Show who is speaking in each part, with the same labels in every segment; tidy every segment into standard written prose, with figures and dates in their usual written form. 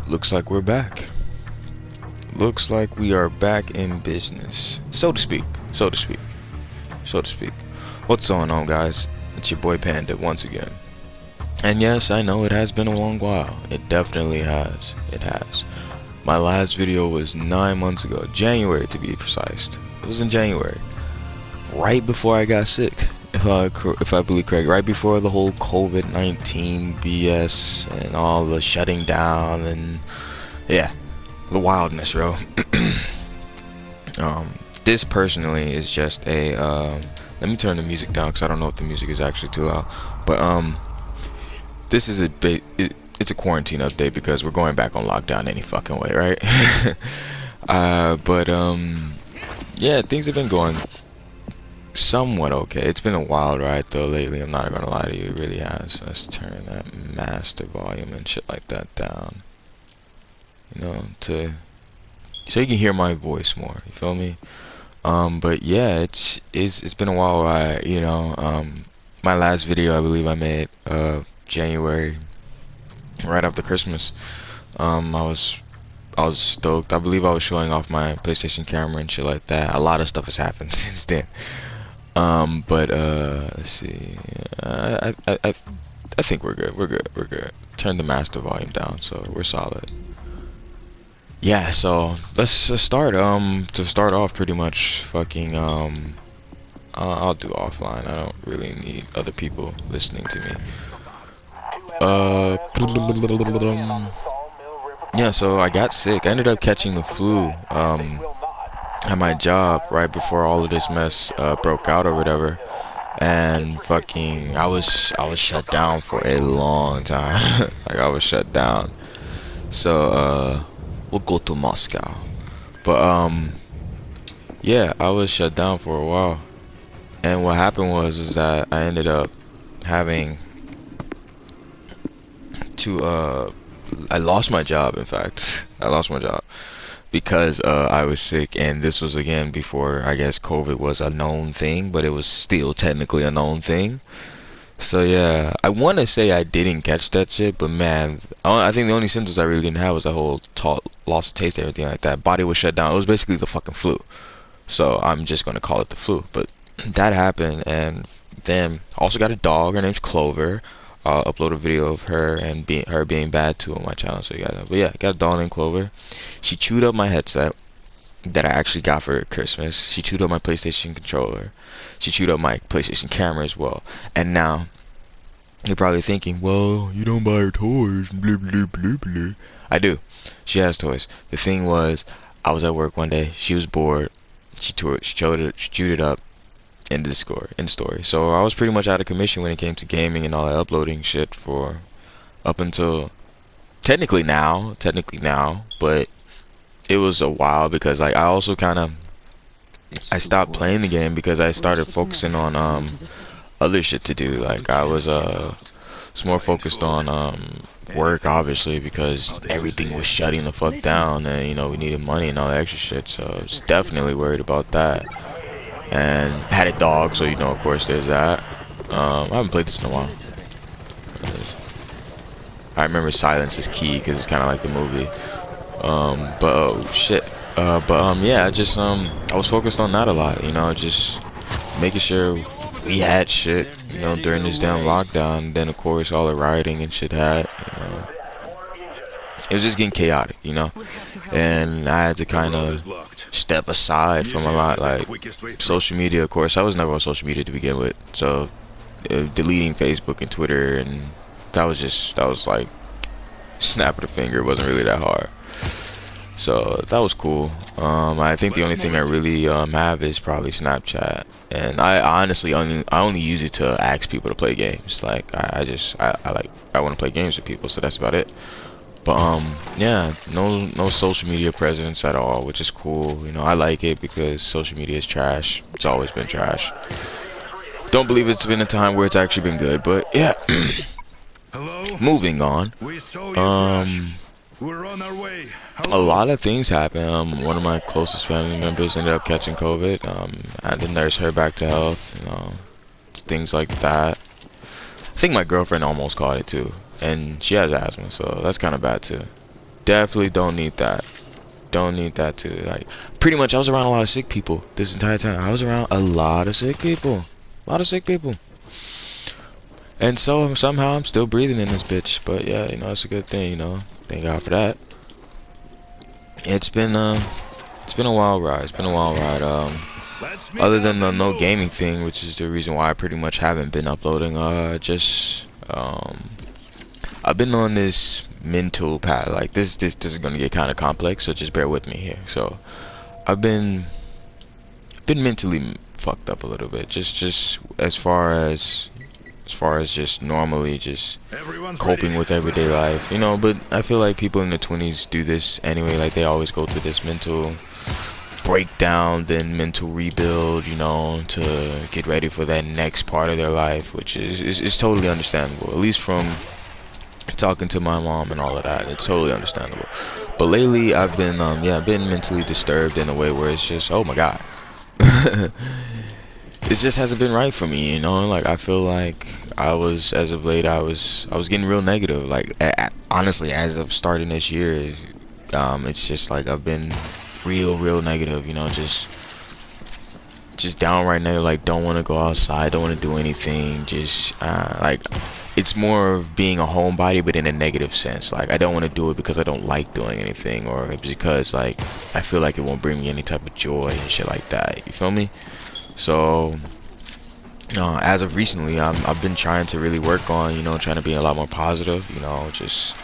Speaker 1: Looks like we're back. Looks like we are back in business, so to speak. So to speak. So to speak. What's going on, guys? It's your boy Panda once again. And yes, I know it has been a long while. It definitely has. It has. My last video was 9 months ago, January to be precise. It was in January, right before I got sick. If I believe correct, right before the whole COVID-19 BS and all the shutting down and yeah, the wildness, bro. um, this personally is just a let me turn the music down because I don't know if the music is actually too loud. But this is it's a quarantine update because we're going back on lockdown any fucking way, right? But yeah, things have been going somewhat okay. It's been a wild ride though lately. I'm not gonna lie to you, it really has. Let's turn that master volume and shit like that down. You know, to so you can hear my voice more. You feel me? But yeah, it's been a while. My last video I believe I made January, right after Christmas. I was stoked. I believe I was showing off my PlayStation camera and shit like that. A lot of stuff has happened since then. But let's see. I think we're good. We're good. We're good. Turn the master volume down, so we're solid. Yeah, so let's just start. To start off, pretty much, fucking I'll do offline. I don't really need other people listening to me. Uh, yeah. So I got sick. I ended up catching the flu. At my job right before all of this mess broke out or whatever, and fucking I was shut down for a long time. Like I was shut down. So we'll go to Moscow. But yeah, I was shut down for a while. And what happened was is that I ended up having to I lost my job, in fact. I lost my job because I was sick, and this was again before I guess COVID was a known thing, but it was still technically a known thing. So yeah, I want to say I didn't catch that shit, but man, I think the only symptoms I really didn't have was a whole loss of taste, everything like that. Body was shut down. It was basically the fucking flu. So I'm just gonna call it the flu. But that happened, and then also got a dog. Her name's Clover. I'll upload a video of her and her being bad too on my channel, so you guys know. But yeah, got a dog named Clover. She chewed up my headset that I actually got for Christmas. She chewed up my PlayStation controller. She chewed up my PlayStation camera as well. And now you're probably thinking, well, you don't buy her toys, blah blah blah blah. I do. She has toys. The thing was, I was at work one day. She was bored. She chewed it up in the score in story. So I was pretty much out of commission when it came to gaming and all that uploading shit for up until technically now, but it was a while because like I also kind of I stopped playing the game because I started focusing on other shit to do. Like I was more focused on work, obviously, because everything was shutting the fuck down, and you know we needed money and all that extra shit. So I was definitely worried about that. And had a dog, so you know, of course, there's that. I haven't played this in a while. I remember silence is key because it's kind of like the movie. But oh, shit. Yeah, I was focused on that a lot. You know, just making sure we had shit. You know, during this damn lockdown. Then of course all the rioting and shit had. You know, it was just getting chaotic. You know, and I had to kind of step aside from a lot, like social media. Of course, I was never on social media to begin with, so deleting Facebook and Twitter, and that was like snap of the finger. It wasn't really that hard, so that was cool. I think the only thing I really have is probably Snapchat, and I honestly only use it to ask people to play games. Like I want to play games with people, so that's about it. But yeah, no social media presence at all, which is cool. You know, I like it because social media is trash. It's always been trash. Don't believe it's been a time where it's actually been good, but yeah. Moving on.
Speaker 2: We're on our way.
Speaker 1: A lot of things happened. One of my closest family members ended up catching COVID. I had to nurse her back to health. You know, things like that. I think my girlfriend almost caught it too, and she has asthma, so that's kind of bad too. Definitely don't need that. Don't need that too. Like, pretty much, I was around a lot of sick people this entire time. I was around a lot of sick people. A lot of sick people. And so somehow I'm still breathing in this bitch. But yeah, it's a good thing, Thank God for that. It's been a wild ride. It's been a wild ride. Other than the no gaming thing, which is the reason why I pretty much haven't been uploading, just I've been on this mental path. Like this is gonna get kind of complex, so just bear with me here. So I've been mentally fucked up a little bit, just as far as just normally just coping with everyday life, but I feel like people in the 20s do this anyway. Like, they always go through this mental breakdown, then mental rebuild, to get ready for that next part of their life, which is totally understandable. At least from talking to my mom and all of that, it's totally understandable. But lately I've been I've been mentally disturbed in a way where it's just, oh my god. It just hasn't been right for me, like, I feel like as of late, I was getting real negative, like, honestly, as of starting this year. It's just like I've been real negative, just downright negative. Like, don't want to go outside, don't want to do anything, just like, it's more of being a homebody, but in a negative sense. Like, I don't want to do it because I don't like doing anything, or because, like, I feel like it won't bring me any type of joy and shit like that, you feel me? So as of recently, I've been trying to really work on, trying to be a lot more positive, just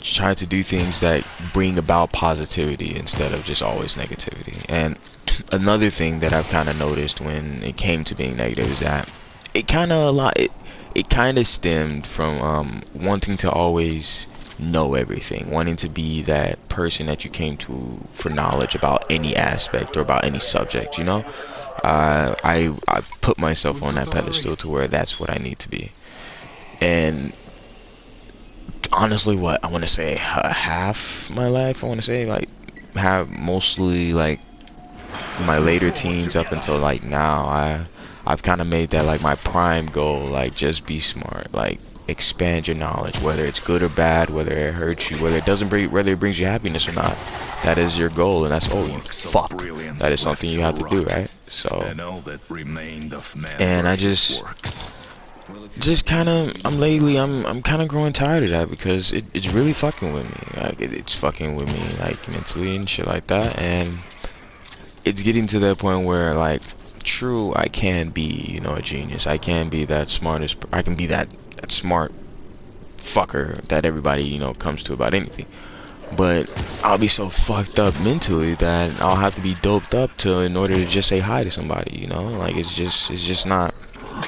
Speaker 1: trying to do things that bring about positivity instead of just always negativity. And another thing that I've kind of noticed when it came to being negative is that it kind of stemmed from wanting to always know everything, wanting to be that person that you came to for knowledge about any aspect or about any subject, I put myself on that pedestal to where that's what I need to be. And honestly, what I want to say, half my life, I want to say, like, have mostly, like, my later teens up until, like, now, I've kind of made that, like, my prime goal. Like, just be smart, like, expand your knowledge, whether it's good or bad, whether it hurts you, whether it brings you happiness or not. That is your goal, and that's, oh, fuck, that is something you have to do, right? So, and I just kind of, I'm kind of growing tired of that, because it's really fucking with me. Like, it's fucking with me, like, mentally and shit like that. And it's getting to that point where, like, true, I can be, a genius. I can be that I can be that smart fucker that everybody, comes to about anything. But I'll be so fucked up mentally that I'll have to be doped up in order to just say hi to somebody, Like, it's just not,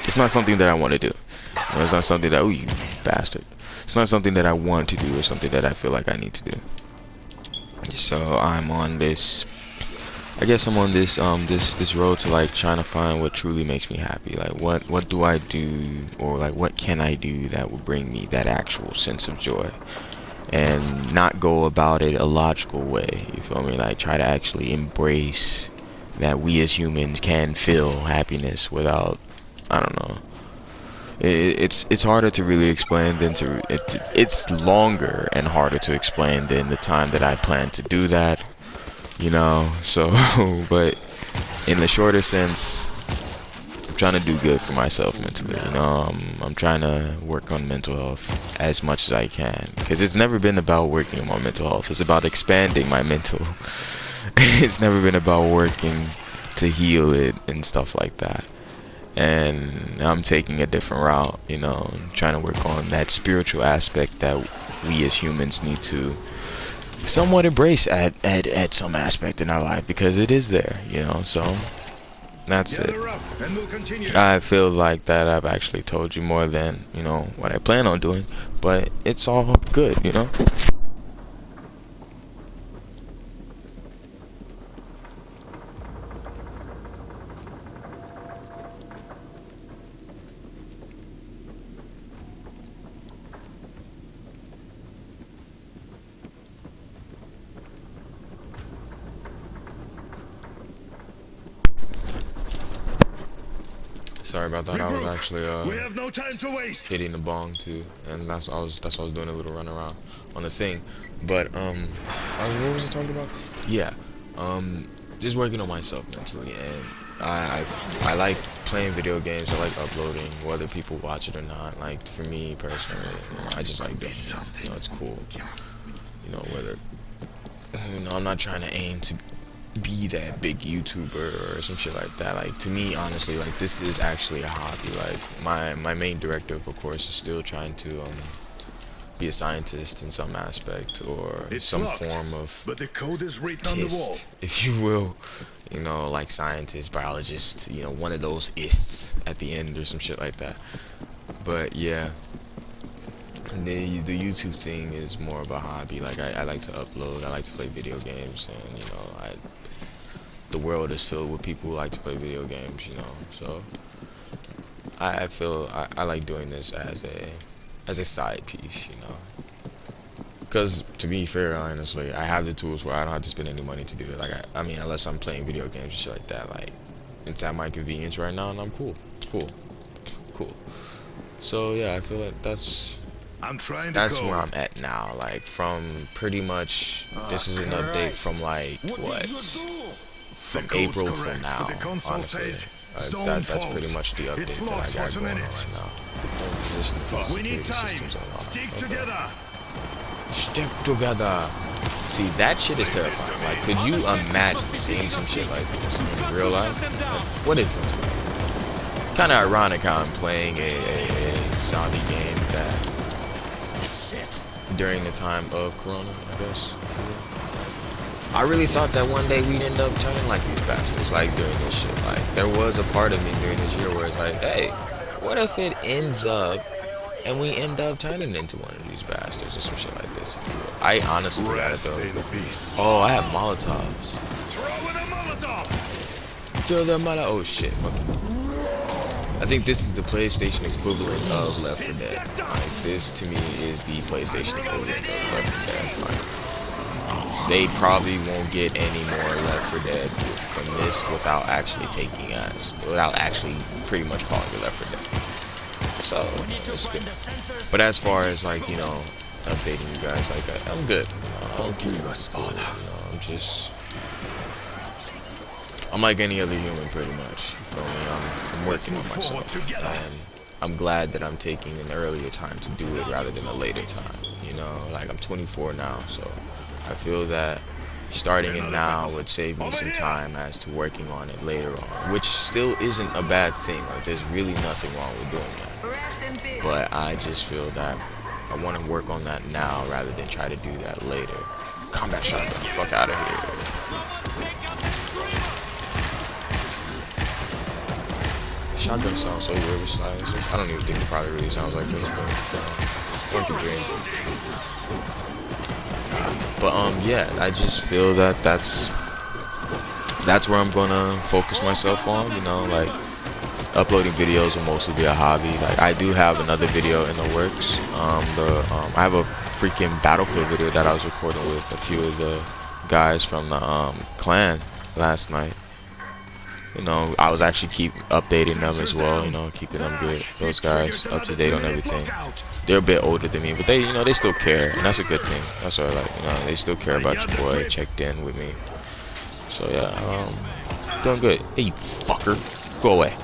Speaker 1: it's not something that I want to do. It's not something that, oh, you bastard. It's not something that I want to do. It's something that I feel like I need to do. So I'm on this, I guess I'm on this road to, like, trying to find what truly makes me happy. Like, what do I do, or, like, what can I do that will bring me that actual sense of joy, and not go about it a logical way, you feel me? Like, try to actually embrace that we as humans can feel happiness without, I don't know. It's harder to really explain than it's longer and harder to explain than the time that I plan to do that, So, but in the shorter sense, I'm trying to do good for myself mentally. I'm trying to work on mental health as much as I can, because it's never been about working on my mental health. It's about expanding my mental. It's never been about working to heal it and stuff like that. And I'm taking a different route, trying to work on that spiritual aspect that we as humans need to somewhat embrace at some aspect in our life, because it is there, So that's it. I feel like that I've actually told you more than, what I plan on doing, but it's all good. Sorry about that. I was actually
Speaker 2: We have no time to waste.
Speaker 1: hitting the bong too, and that's why I was doing a little run around on the thing. But what was I talking about? Yeah, just working on myself mentally, and I like playing video games. I like uploading, whether people watch it or not. Like for me personally, I just like doing it. You know, it's cool. You know, whether I'm not trying to aim to be that big YouTuber or some shit like that. Like to me, honestly, like this is actually a hobby. Like my main directive, of course, is still trying to be a scientist in some aspect or some form of
Speaker 2: but the code is written on the wall.
Speaker 1: if you will. You know, like scientist, biologist. You know, one of those ists at the end or some shit like that. But yeah. The YouTube thing is more of a hobby. Like I like to upload, I like to play video games, and you know, the world is filled with people who like to play video games, you know. So I feel I like doing this as a side piece, you know. Because to be fair, honestly, I have the tools where I don't have to spend any money to do it. Like I mean, unless I'm playing video games and shit like that. Like it's at my convenience right now, and I'm cool. So yeah, I feel like that's where I'm at now. Like from pretty much, this is an update from like what, from April till now. Honestly, that's pretty much the update that I got going on right now. Defend position to security systems unlocked. Stick together. See, that shit is terrifying. Like, could you imagine seeing some shit like this in real life? Like, what is this, man? Kind of ironic how I'm playing a zombie game that during the time of Corona, I guess. I really thought that one day we'd end up turning like these bastards, like during this shit. Like, there was a part of me during this year where it's like, hey, what if it ends up and we end up turning into one of these bastards or some shit like this, if you will. I honestly got it though. Oh, I have Molotovs. Throw the Molotov. Oh shit, fuck it. I think this is the PlayStation equivalent of Left 4 Dead. Like, this to me is the PlayStation equivalent of Left 4 Dead. Like, they probably won't get any more Left 4 Dead from this without actually without actually pretty much calling it Left 4 Dead. So, it's good. But as far as like, you know, updating you guys, like, I'm good. I'm like any other human, pretty much. You feel me? I'm working on myself, and I'm glad that I'm taking an earlier time to do it rather than a later time. You know, like I'm 24 now, so I feel that starting it now would save me some time as to working on it later on, which still isn't a bad thing. Like there's really nothing wrong with doing that. But I just feel that I want to work on that now rather than try to do that later. Combat shotgun, fuck out of here. Shotgun sounds so weird with silencer. I don't even think it probably really sounds like this, but one can dream. But yeah, I just feel that that's where I'm gonna focus myself on. You know, like uploading videos will mostly be a hobby. Like I do have another video in the works. I have a freaking Battlefield video that I was recording with a few of the guys from the clan last night. You know, I was actually keep updating them as well, you know, keeping them good, those guys up to date on everything. They're a bit older than me, but they, you know, they still care, and that's a good thing. That's what I like, you know, they still care about your boy, checked in with me. So yeah, doing good. Hey, you fucker, go away.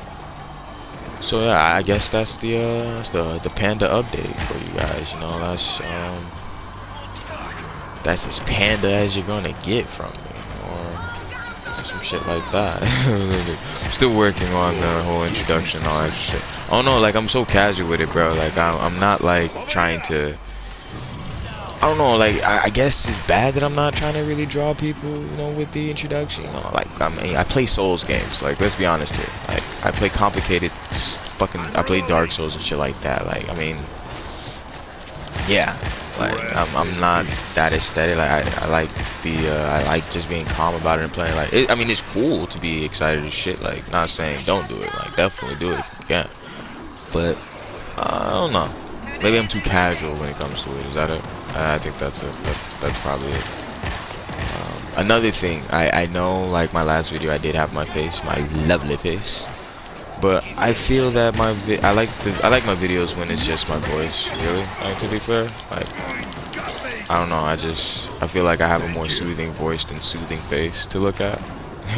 Speaker 1: So yeah, I guess that's the panda update for you guys. You know, that's as panda as you're gonna get from me. Some shit like that. Still working on the whole introduction and all that shit. I don't know, like I'm so casual with it, bro. Like I'm not like trying to. I don't know, like I guess it's bad that I'm not trying to really draw people, you know, with the introduction. You know, like I play Souls games. Like let's be honest here. Like I play complicated, I play Dark Souls and shit like that. Like I mean, yeah. Like I'm not that aesthetic. Like I like I like just being calm about it and playing. Like I mean, it's cool to be excited as shit. Like not saying don't do it. Like definitely do it if you can. But I don't know. Maybe I'm too casual when it comes to it. Is that it? I think that's probably it. Another thing, I know like my last video I did have my face, my lovely face. But I feel that I like my videos when it's just my voice. Really, like, to be fair, like, I don't know. I feel like I have a more soothing voice than soothing face to look at,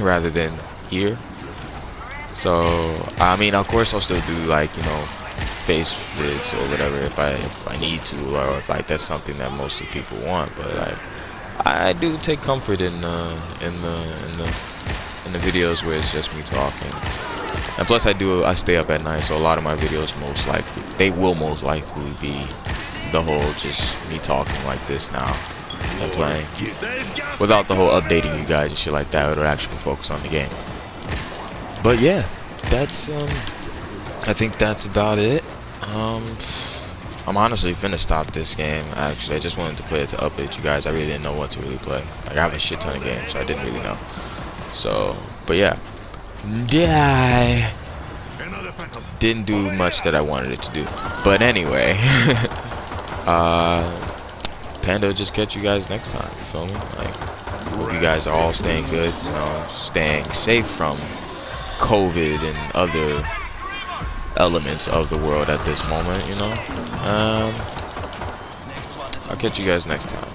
Speaker 1: rather than hear. So I mean, of course, I'll still do, like, face vids or whatever if I need to, or if like that's something that most of the people want. But like, I do take comfort in the videos where it's just me talking. And plus, I stay up at night, so a lot of my videos will most likely be the whole just me talking like this now and playing, without the whole updating you guys and shit like that. It'll actually focus on the game. But yeah, that's I think that's about it. I'm honestly finna stop this game. Actually, I just wanted to play it to update you guys. I really didn't know what to really play. Like, I have a shit ton of games, so I didn't really know. So, but yeah, I didn't do much that I wanted it to do. But anyway, Panda will just catch you guys next time. You feel me? Like, hope you guys are all staying good. Staying safe from COVID and other elements of the world at this moment. I'll catch you guys next time.